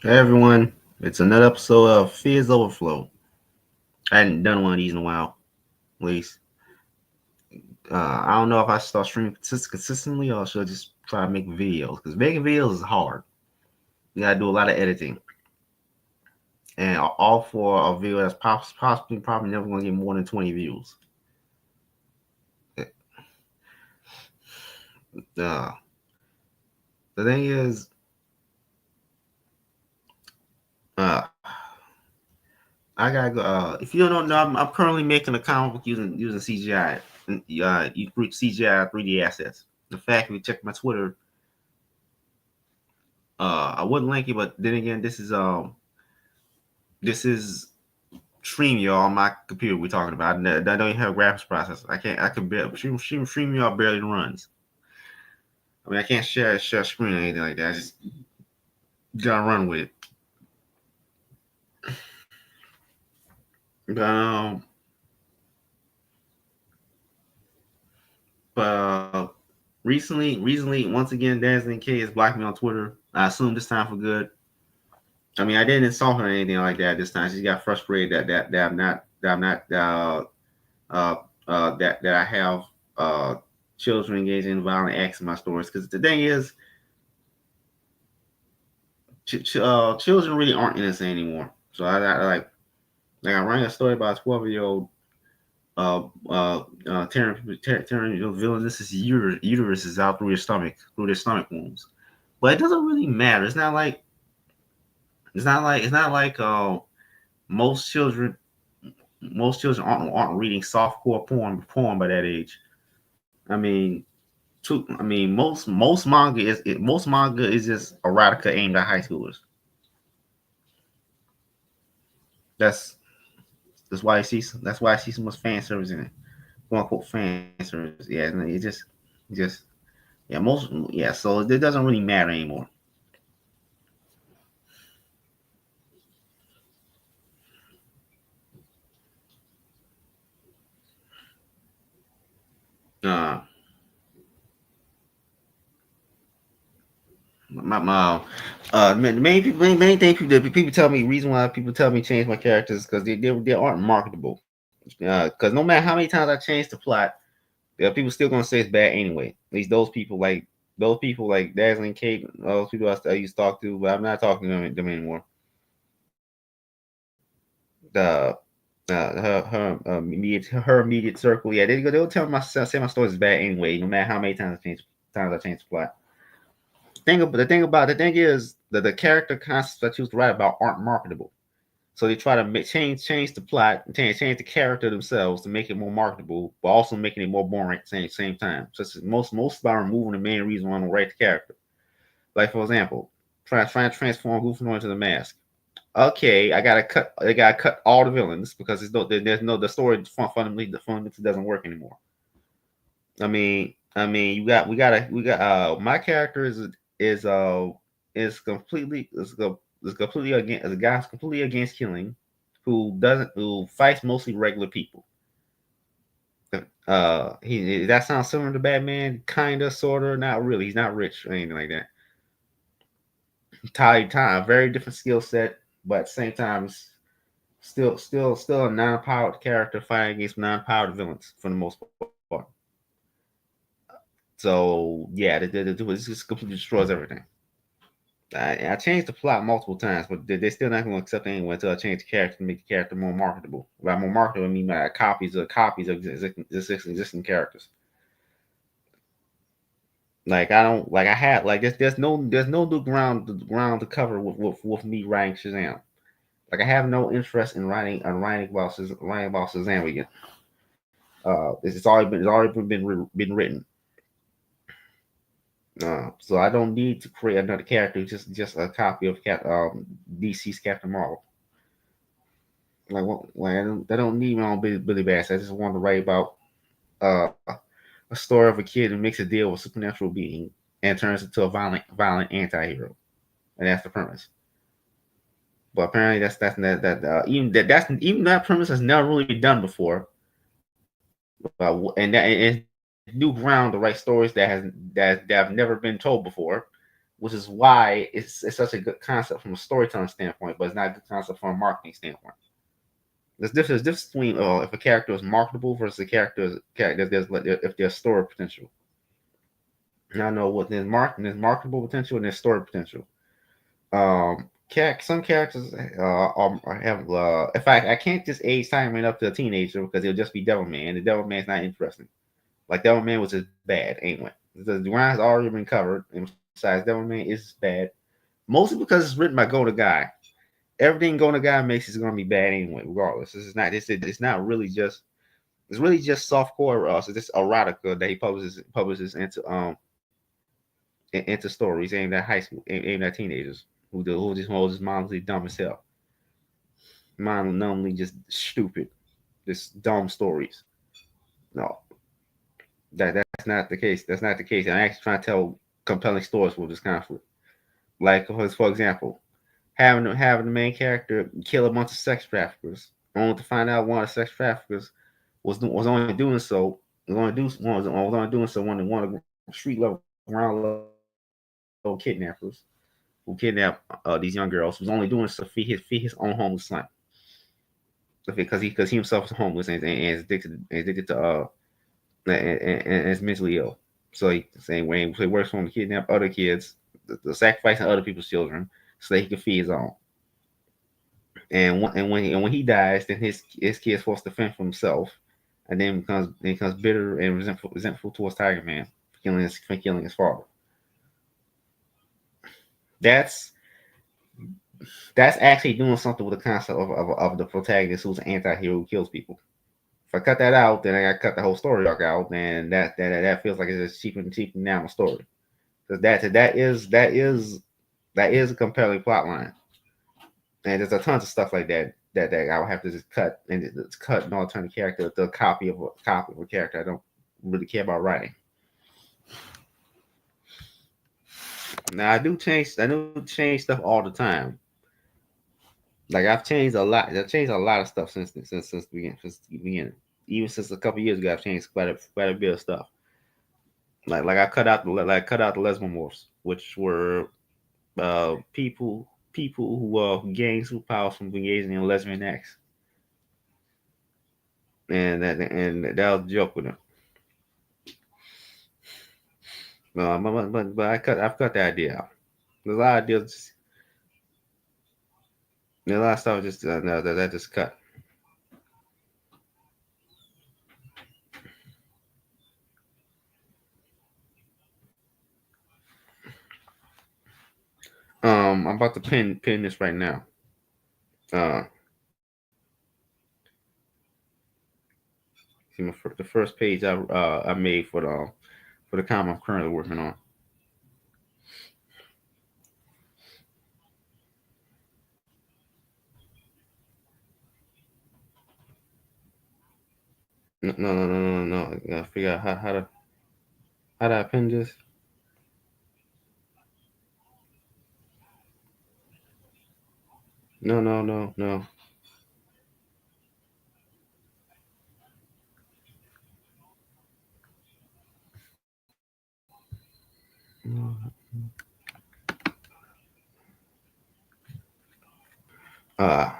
Hey everyone, it's another episode of Fizz Overflow. I hadn't done one of these in a while, at least. I don't know if I should start streaming consistently or should I just try to make videos. Because making videos is hard. You gotta do a lot of editing. And all for a video that's probably never gonna get more than 20 views. Uh, the thing is, uh, I gotta go. If you don't know, I'm currently making a comic book using CGI. You CGI 3D assets. In fact, if you check my Twitter, I wouldn't link it, but then again, this is StreamYard on my computer. We're talking about. I don't even have a graphics processor. I can't. I can barely StreamYard barely runs. I mean, I can't share screen or anything like that. I just gotta run with it. But recently, once again, Dazzling K has blocked me on Twitter. I assume this time for good. I mean, I didn't insult her or anything like that this time. She got frustrated that I have uh, children engaging in violent acts in my stories. Because the thing is, children really aren't innocent anymore. So I like I write a story about a 12-year-old tearing villainous uteruses out through their stomach wounds. But it doesn't really matter. It's not like most children most children aren't reading softcore porn by that age. I mean, most manga is just erotica aimed at high schoolers. That's that's why I see so much fan service in it, quote unquote fan service. Yeah, just yeah. So it doesn't really matter anymore. Uh, my main thing people tell me reason why people tell me change my characters because they aren't marketable. Because no matter how many times I change the plot, people still gonna say it's bad anyway. At least those people like Dazzling Kate, those people I used to talk to, but I'm not talking to them anymore. The her immediate circle, yeah, they'll tell my say my story is bad anyway, no matter how many times I change the plot. The thing is that the character concepts I choose to write about aren't marketable. So they try to change the plot, change the character themselves to make it more marketable, but also making it more boring at the same time. So it's most about removing the main reason why I don't write the character. Like for example, trying to transform Goofy into the Mask. Okay, I gotta cut all the villains because there's no the story fundamentally doesn't work anymore. You got we got my character is completely is completely against the guy's completely against killing, who fights mostly regular people. He that sounds similar to Batman, kinda, sorta, not really. He's not rich or anything like that. A very different skill set, but at the same time, still a non-powered character fighting against non-powered villains for the most part. So yeah, this just completely destroys everything. I changed the plot multiple times, but they're still not going to accept it anyway until I change the character to make the character more marketable. By more marketable, I mean like copies of existing characters. Like I don't like I had like there's no new ground to cover with me writing Shazam. Like I have no interest in writing about Shazam again. It's already been written. So I don't need to create another character, just a copy of DC's Captain Marvel. I don't need my own Billy Bass. I just want to write about uh, a story of a kid who makes a deal with a supernatural being and turns into a violent anti-hero, and that's the premise. But apparently, even that premise has never really done before. And it's new ground to write stories that have never been told before. which is why it's such a good concept from a storytelling standpoint, but it's not a good concept from a marketing standpoint. There's difference between if a character is marketable versus a character if there's story potential. And I know what there's marketable potential and there's story potential. Some characters have in fact I can't just age Simon up to a teenager because he'll just be Devilman, and the Devilman's not interesting. Like Devilman was just bad anyway. The Ryan's already been covered, and besides Devilman is bad, mostly because it's written by Golden Guy. Everything Golden Guy makes is gonna be bad anyway, regardless. This is not this it's not really just it's really just softcore so this erotica that he publishes into stories aimed at high school aimed at teenagers who just mindlessly dumb as hell. Mind-numbingly just stupid. Just dumb stories. No. That's not the case. That's not the case. I'm actually trying to tell compelling stories with this conflict. Like for example, having the main character kill a bunch of sex traffickers, only to find out one of the sex traffickers was only doing so was only doing so one of the street level ground level kidnappers who kidnapped these young girls was only doing so to feed his own homeless son because he himself is homeless and is addicted to and is mentally ill. So he the same way so he works for him to kidnap other kids, the sacrificing other people's children so that he can feed his own. And when he dies, then his kid's forced to fend for himself, and then becomes bitter and resentful towards Tiger Man for killing his father. That's that's actually doing something with the concept of the protagonist who's an anti-hero who kills people. If I cut that out, then I got to cut the whole story arc out, and that feels like it's just cheaping down the story. Because that is a compelling plot line, and there's a tons of stuff like that I would have to just cut and just cut an alternate character, the copy of a character I don't really care about writing. Now I do change stuff all the time. Like I've changed a lot of stuff since the beginning. Even since a couple years ago, I've changed quite a bit of stuff. Like I cut out the lesbomorphs, which were people who gained superpowers from engaging in lesbian acts, and that was a joke with them. But I've cut the idea out. There's a lot of ideas. There's a lot of stuff just that I just cut. I'm about to pin this right now. Uh, see the first page I made for the comic I'm currently working on. No. I gotta figure out how to pin this. No. Uh,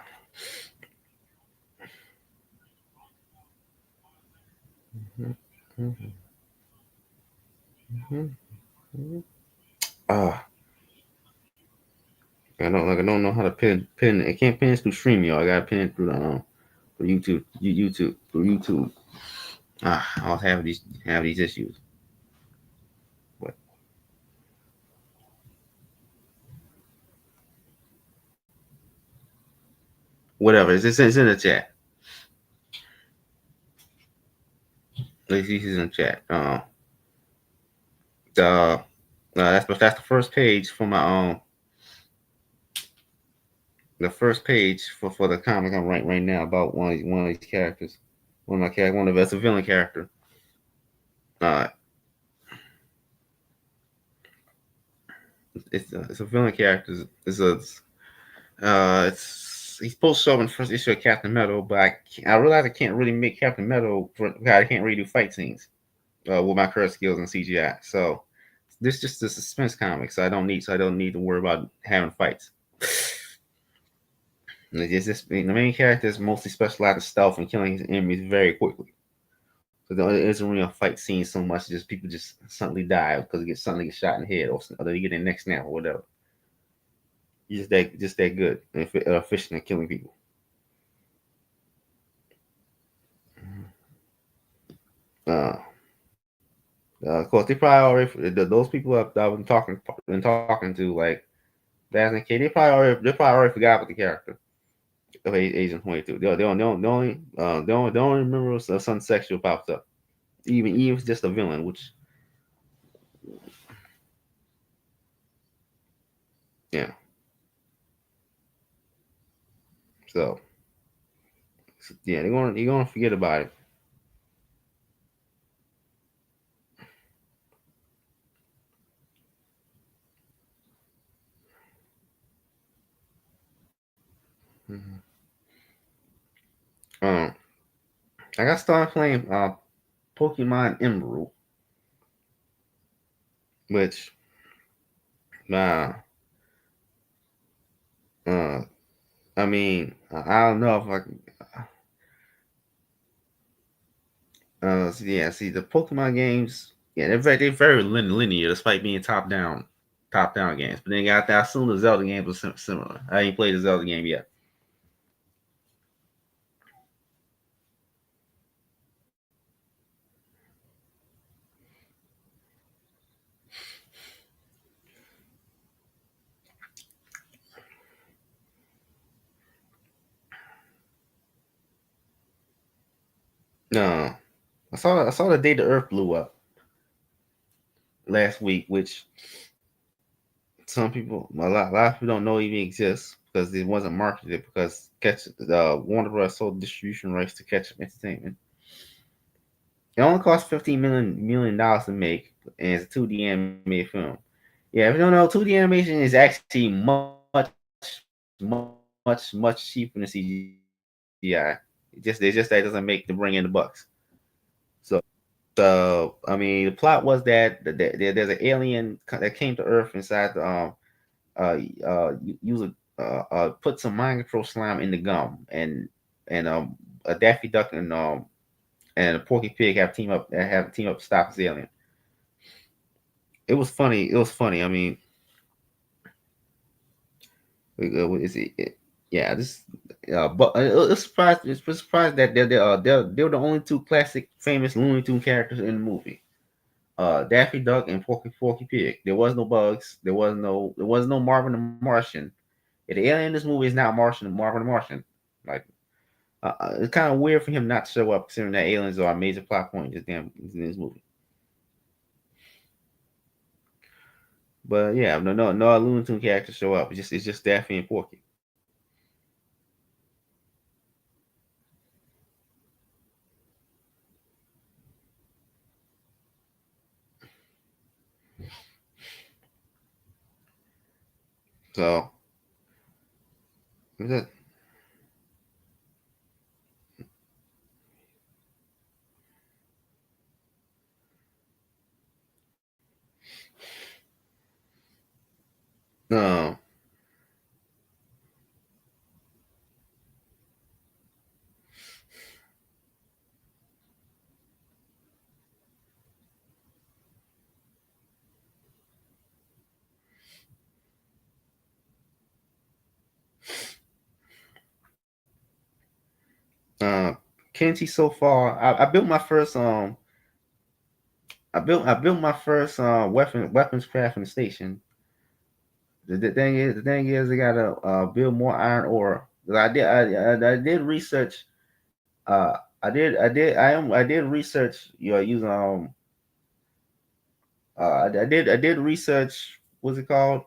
uh, I don't know how to pin. I can't pin this through StreamYard. I gotta pin it through through YouTube. I was have these issues. But whatever. It's in the chat. This is in the chat. The that's the first page for my the first page for the comic I'm writing right now about one of these characters. One of us a villain character. Uh, it's a villain character. It's he's supposed to show up in the first issue of Captain Metal, but I realize I can't really make Captain Metal. I can't really do fight scenes with my current skills in CGI. So this just a suspense comic, so I don't need to worry about having fights. It's just the main character is mostly specialized in stealth and killing his enemies very quickly. So there isn't really a fight scene so much. Just people just suddenly die because they suddenly get shot in the head, or they get their neck snapped or whatever. He's just that good and efficient at killing people. Uh, of course, they probably already those people that I've been talking to like Daz and K. They probably already forgot about the character of Agent 22. They only remember something sexual popped up. Even if it's just a villain, which yeah. So yeah, they're gonna forget about it. Mhm. Um, I got started playing Pokemon Emerald, which uh, uh I mean I don't know if I can. Yeah, see the Pokemon games. Yeah, they're very linear, despite being top down games. But then got that. I assume the Zelda games are similar. I ain't played the Zelda game yet. No, I saw the day the Earth blew up last week, which a lot of people don't know even exists because it wasn't marketed because Warner Bros. Sold distribution rights to Ketchup Entertainment. It only cost $15 million to make, and it's a 2D animated film. Yeah, if you don't know, 2D animation is actually much cheaper than CGI. It's just that it doesn't make to bring in the bucks. So I mean, the plot was that there's an alien that came to Earth inside the use put some mind control slime in the gum, and a Daffy Duck and a Porky Pig have team up to stop this alien. It was funny. It was funny. I mean, is yeah, this. But it's surprised that they're the only two classic famous Looney Tune characters in the movie. Daffy Duck and Porky Pig. There was no bugs. There was no Marvin the Martian. Yeah, the alien in this movie is not Marvin the Martian. Like it's kind of weird for him not to show up, considering that aliens are a major plot point in this movie. But yeah, no Looney Tune characters show up. It's just Daffy and Porky. So that's it. Um, uh, Kenshi so far, I built my first I built my first weapons crafting station. The thing is, I gotta build more iron ore. 'Cause I did research. I did research. Using I did research. What's it called?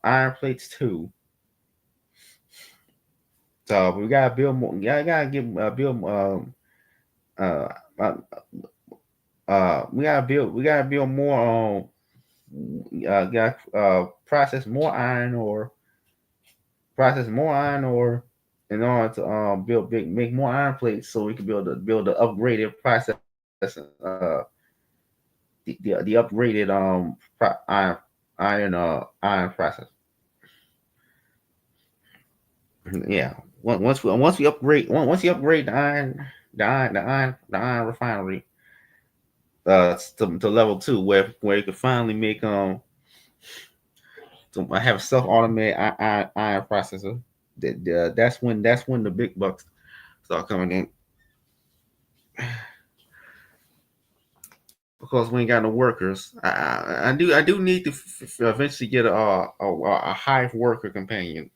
Iron plates too. So we gotta build more. Yeah, I gotta get build. Uh, uh, we gotta build more. Got process more iron ore in order to make more iron plates so we can build a upgraded process uh the upgraded iron process. Yeah. Once we upgrade the iron refinery to level 2, where you can finally make to have a self automated iron processor. That's when the big bucks start coming in, because we ain't got no workers. I do need to eventually get a hive worker companion.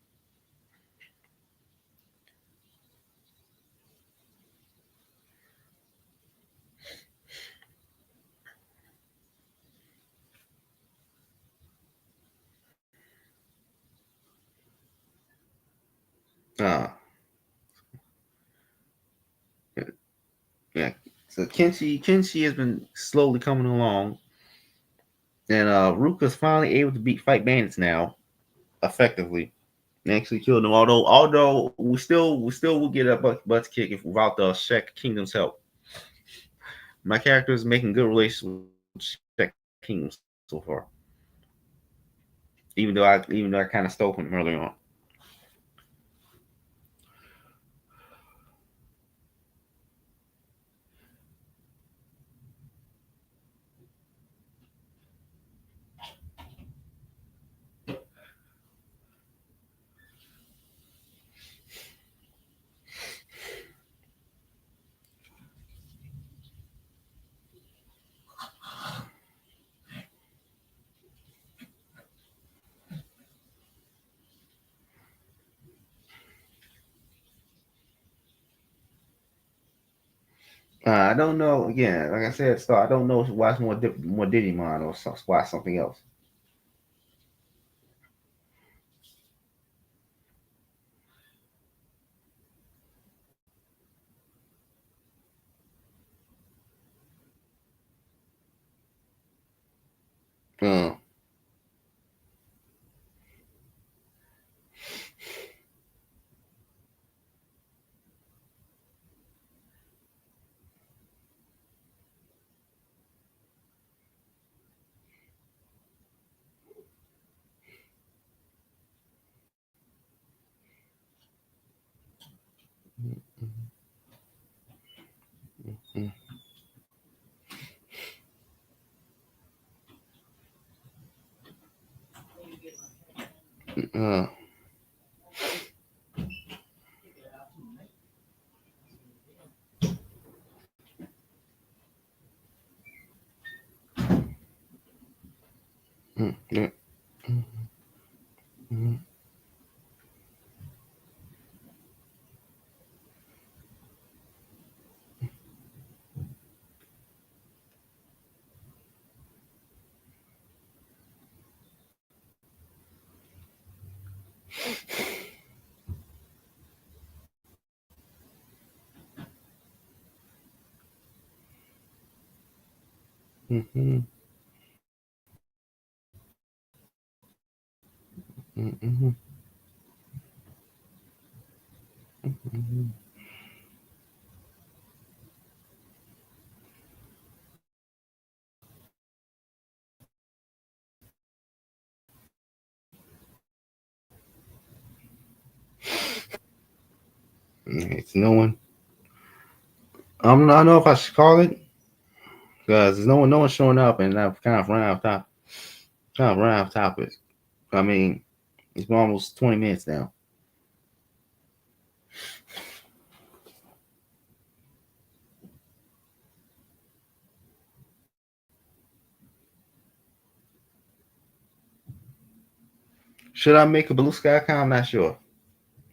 Uh, yeah. So Kenshi has been slowly coming along, and Ruka's finally able to fight bandits now effectively. And actually killed them. Although we still will get a butt kick if without the Shek Kingdom's help. My character is making good relations with Shek Kingdom so far, even though I kind of stole from him early on. I don't know. Again, like I said, I don't know why it's more Digimon or why something else. Uh, uh, uh, uh, uh, it's no one. I don't know if I should call it because there's no one showing up, and I've kind of run off topic. I mean, it's been almost 20 minutes now. Should I make a blue sky account? I'm not sure.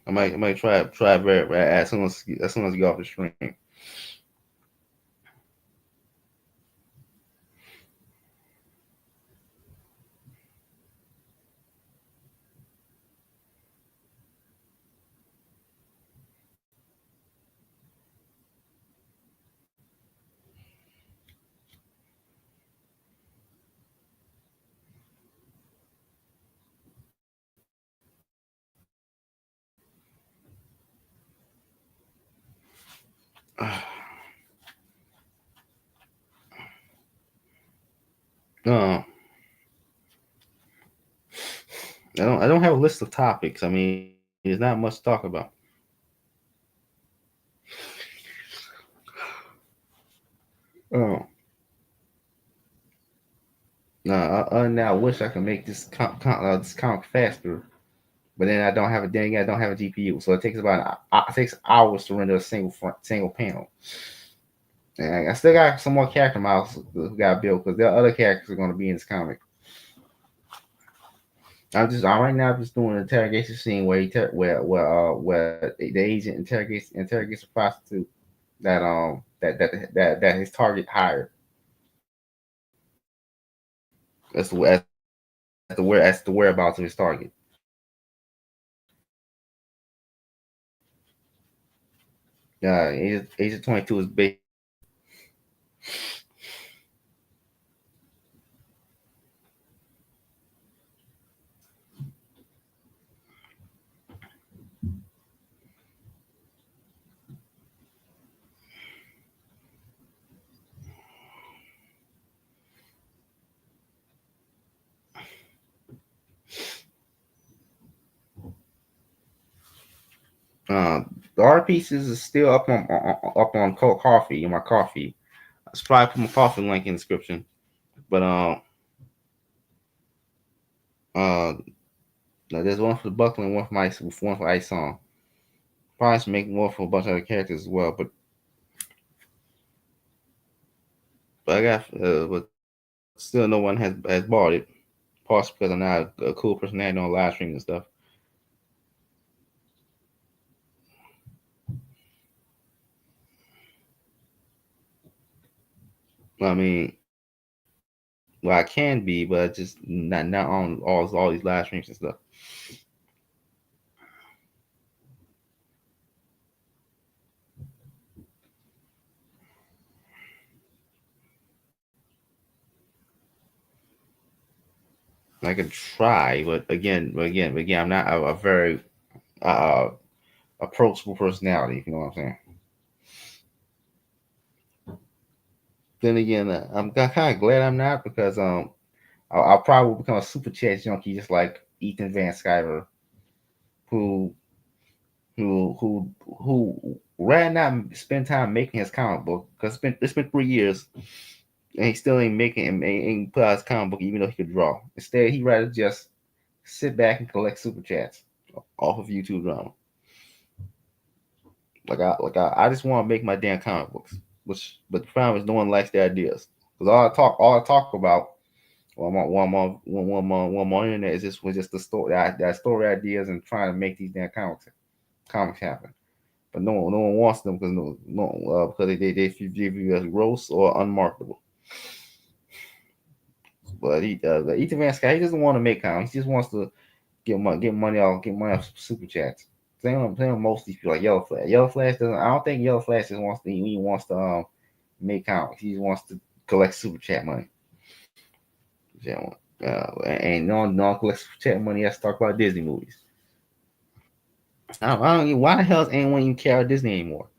I might try it very as soon as you get off the stream. Uh, I don't have a list of topics. I mean, there's not much to talk about. Oh, no. Other than that, I wish I could make this comic faster, but then I don't have a dang. I don't have a GPU, so it takes it takes hours to render a single panel. And I still got some more character models who got built because there are other characters are going to be in this comic. I'm right now just doing an interrogation scene where where the agent interrogates a prostitute that his target hired. That's the whereabouts of his target. Agent 22 is based. The art pieces is still up on coffee in my coffee. I should probably put my coffee link in the description. But uh, there's one for the Buckle and one for Ice Song. Probably should make more for a bunch of other characters as well. But but still no one has bought it. Possibly because I'm not a cool personality on live stream and stuff. I mean, well, I can be, but just not on all these live streams and stuff. I could try, but again, I'm not a very uh, approachable personality. If you know what I'm saying. Then again, I'm kind of glad I'm not because I'll probably become a super chat junkie just like Ethan Van Sciver, who who right now spend time making his comic book because it's been 3 years and he still ain't put out his comic book even though he could draw. Instead, he rather just sit back and collect super chats off of YouTube drama. I just want to make my damn comic books, but the problem is no one likes the ideas because all I talk about one more internet is just the story that story ideas and trying to make these damn comics happen. But no one wants them because because they view you as gross or unmarketable. But Ethan Van Sky, he doesn't want to make comics. He just wants to get money off super chats. Same on most of these people like Yellow Flash. Yellow Flash doesn't. I don't think Yellow Flash just wants to. He wants to make comics. He just wants to collect super chat money. And no collect super chat money. Has to talk about Disney movies. I don't. Why the hell is anyone even care about Disney anymore?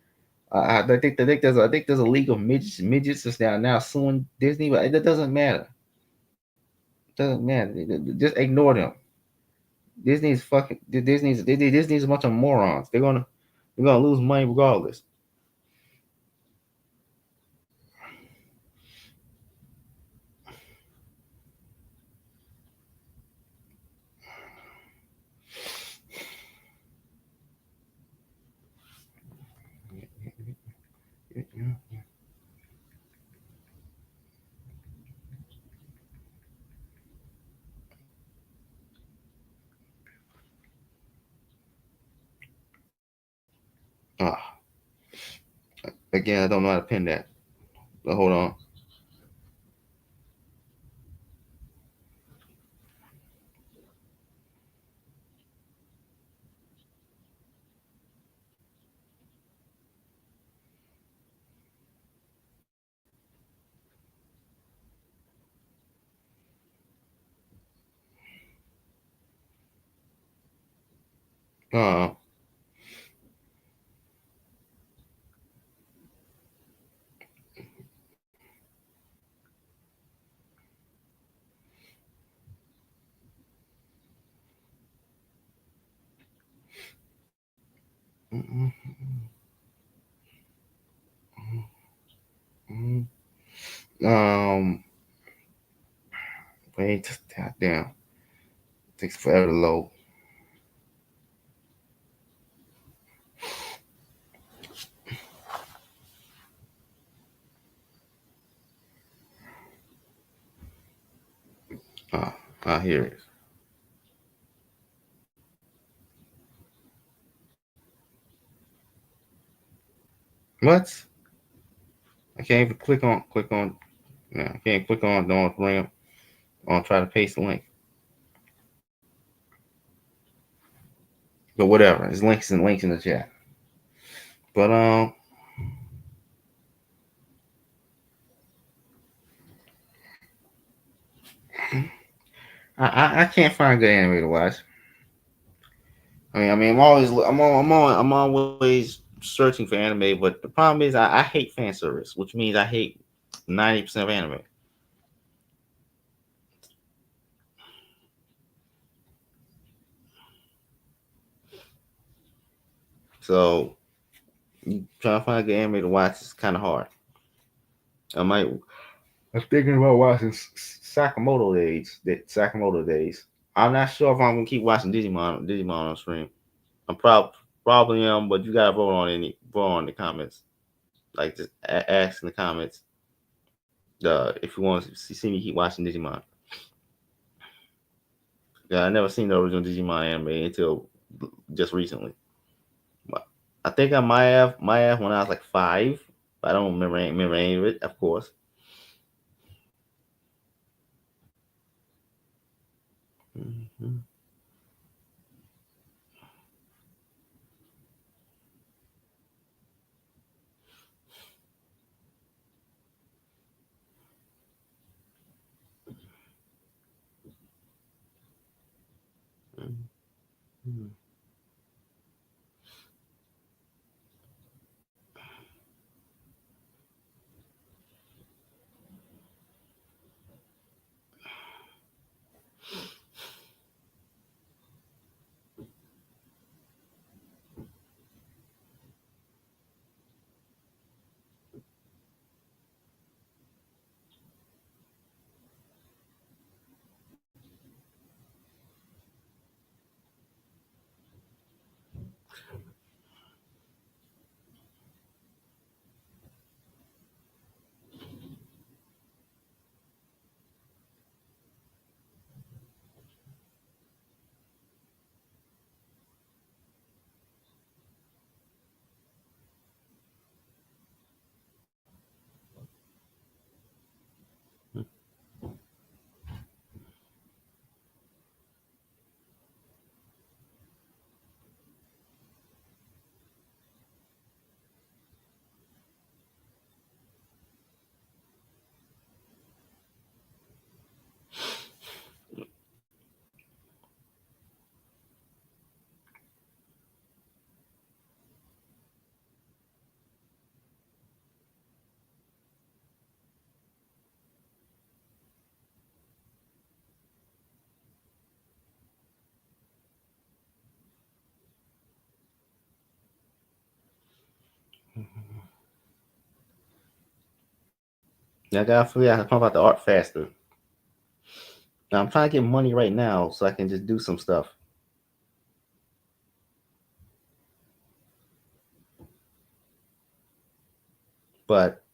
I think there's a league of midgets that's now suing Disney, but it doesn't matter. It doesn't matter. Just ignore them. Disney's a bunch of morons. They're gonna lose money regardless. Ah, again, I don't know how to pin that. But hold on. Uh, Um, wait, goddamn, takes forever to load. Here it is. What? I can't even click on. Yeah, I can't click on. Don't bring up. On try to paste the link. But whatever, it's links in the chat. But I can't find good anime to watch. I'm always searching for anime, but the problem is I hate fan service, which means I hate 90% of anime. So trying to find a good anime to watch is kind of hard. I might. I'm thinking about watching Sakamoto days. Sakamoto days. I'm not sure if I'm gonna keep watching Digimon on stream. I'm probably am, but you gotta vote on the comments. Like just ask in the comments. If you want to see me keep watching Digimon. Yeah, I never seen the original Digimon anime until just recently. I think I might have when I was like 5. But I don't remember any of it, of course. Mm-hmm. Mm-hmm. Yeah, I gotta figure out how to pump out the art faster. Now, I'm trying to get money right now so I can just do some stuff. But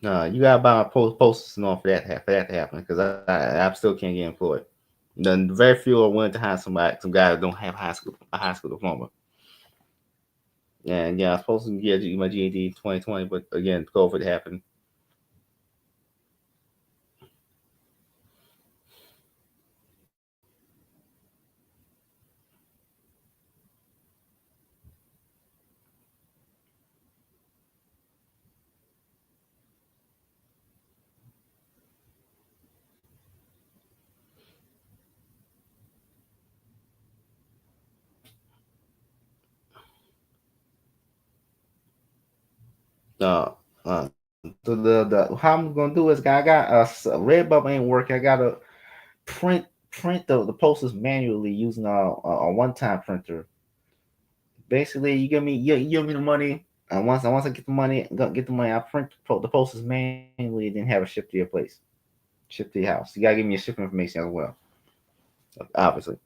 you gotta buy my posters and all for that to happen because I still can't get employed. Then very few are willing to hire some guy that don't have a high school diploma. And yeah, I was supposed to get my GED 2020, but again, COVID happened. Uh, the how I'm gonna do is I got a Redbubble ain't working. I gotta print the posters manually using a one time printer Basically, you give me the money. Once I get the money, get the money. I print the posters manually, then have it shipped to your place, shipped to your house. You gotta give me your shipping information as well, obviously.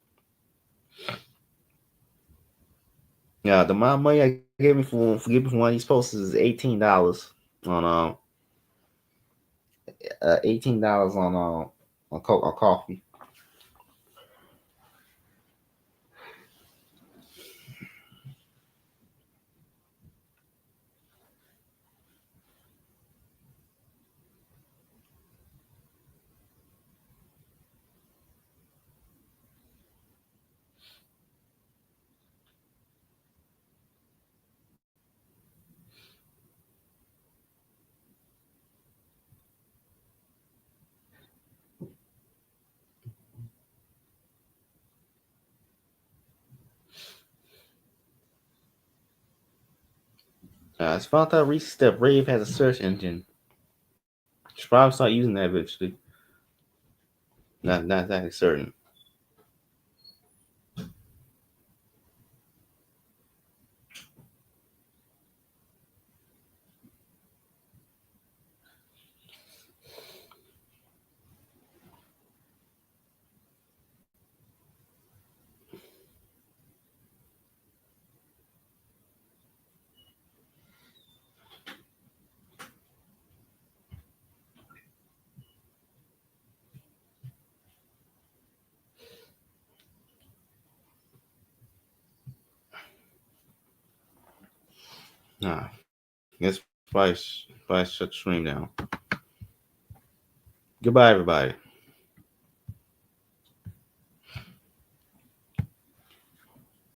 Yeah, the amount of money I gave me for giving for one of these posters is $18 on $18 on coffee. It's found out recently that Brave has a search engine. Should probably start using that eventually. Not exactly certain. Nah, guess probably shut the stream down. Goodbye, everybody.